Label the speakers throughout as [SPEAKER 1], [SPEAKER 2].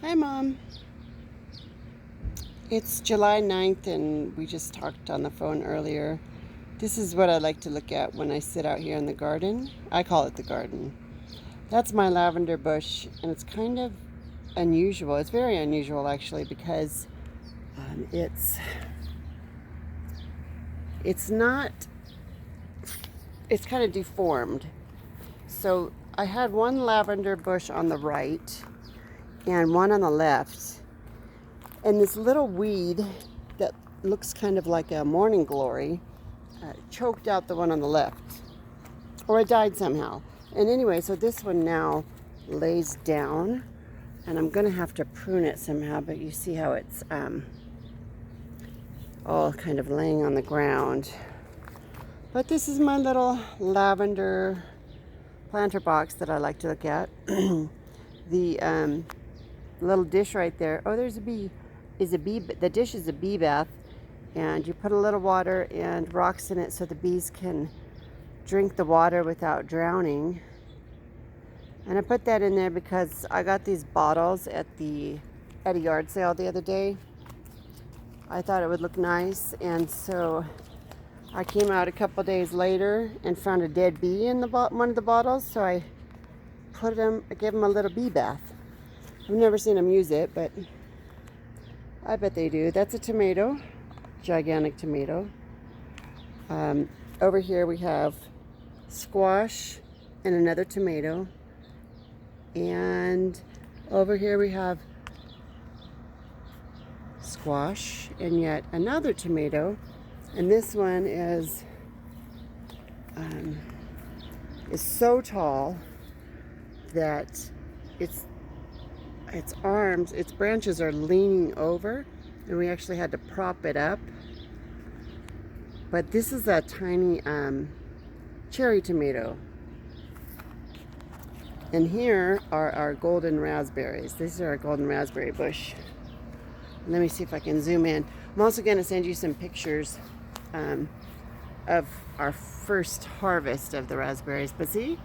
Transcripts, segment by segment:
[SPEAKER 1] Hi, Mom. It's July 9th, and we just talked on the phone earlier. This is what I like to look at when I sit out here in the garden. I call it the garden. That's my lavender bush, and it's kind of unusual. It's very unusual, actually, because it's not, it's kind of deformed. So I had one lavender bush on the right and one on the left. And this little weed that looks kind of like a morning glory choked out the one on the left. Or it died somehow. And anyway, so this one now lays down. And I'm going to have to prune it somehow. But you see how it's all kind of laying on the ground. But this is my little lavender planter box that I like to look at. The little dish right there. Oh, there's a bee. The dish is a bee bath, and you put a little water and rocks in it so the bees can drink the water without drowning. And I put that in there because I got these bottles at a yard sale the other day. I thought it would look nice, and so I came out a couple days later and found a dead bee in one of the bottles, so I gave them a little bee bath. I've never seen them use it, but I bet they do. That's a tomato, gigantic tomato. Over here we have squash and another tomato. And over here we have squash and yet another tomato. And this one is so tall that its branches are leaning over, and we actually had to prop it up. But this is a tiny cherry tomato. And here are our golden raspberries. This is our golden raspberry bush. Let me see if I can zoom in. I'm also going to send you some pictures of our first harvest of the raspberries. But see?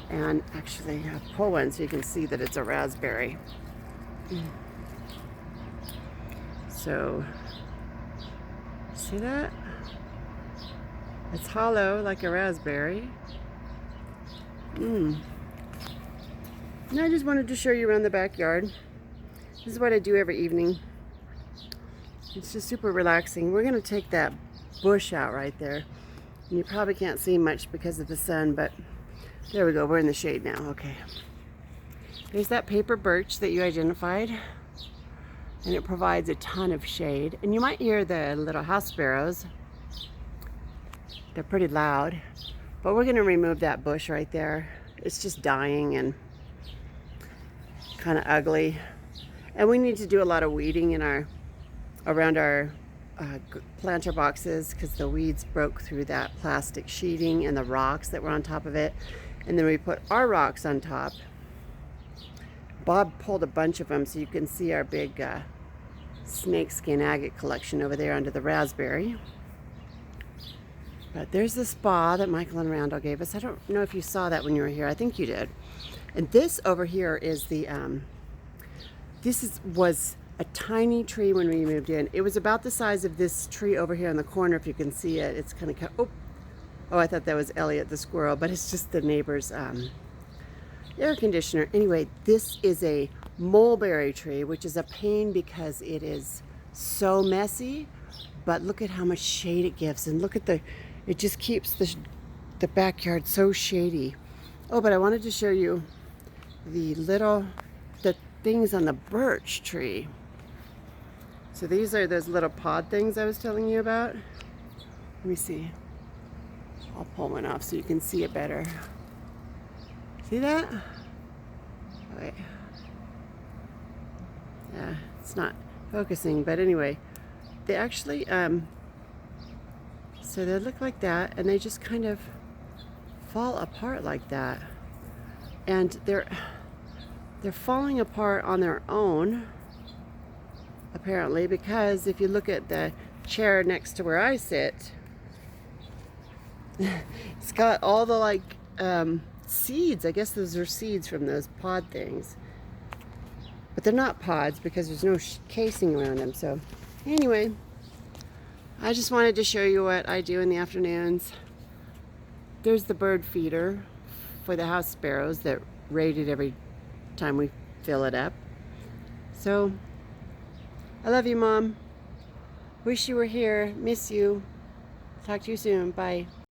[SPEAKER 1] And actually, I'll pull one so you can see that it's a raspberry. So, see that? It's hollow like a raspberry. And I just wanted to show you around the backyard. This is what I do every evening. It's just super relaxing. We're going to take that bush out right there. And you probably can't see much because of the sun, but there we go. We're in the shade now. Okay. There's that paper birch that you identified. And it provides a ton of shade. And you might hear the little house sparrows. They're pretty loud. But we're going to remove that bush right there. It's just dying and kind of ugly. And we need to do a lot of weeding around our planter boxes because the weeds broke through that plastic sheeting and the rocks that were on top of it. And then we put our rocks on top. Bob pulled a bunch of them so you can see our big snakeskin agate collection over there under the raspberry. But there's the spa that Michael and Randall gave us. I don't know if you saw that when you were here. I think you did. And this over here is was a tiny tree when we moved in. It was about the size of this tree over here in the corner, if you can see it. It's kind of, oh, I thought that was Elliot the squirrel, but it's just the neighbor's air conditioner. Anyway, this is a mulberry tree, which is a pain because it is so messy, but look at how much shade it gives, and look at it just keeps the backyard so shady. Oh, but I wanted to show you the things on the birch tree. So these are those little pod things I was telling you about. Let me see. I'll pull one off so you can see it better. See that? Wait. Yeah, it's not focusing, but anyway, they actually, so they look like that, and they just kind of fall apart like that. And they're falling apart on their own, apparently, because if you look at the chair next to where I sit, it's got all the seeds. I guess those are seeds from those pod things. But they're not pods because there's no casing around them. So anyway, I just wanted to show you what I do in the afternoons. There's the bird feeder for the house sparrows that rate it every time we fill it up. So I love you, Mom. Wish you were here. Miss you. Talk to you soon. Bye.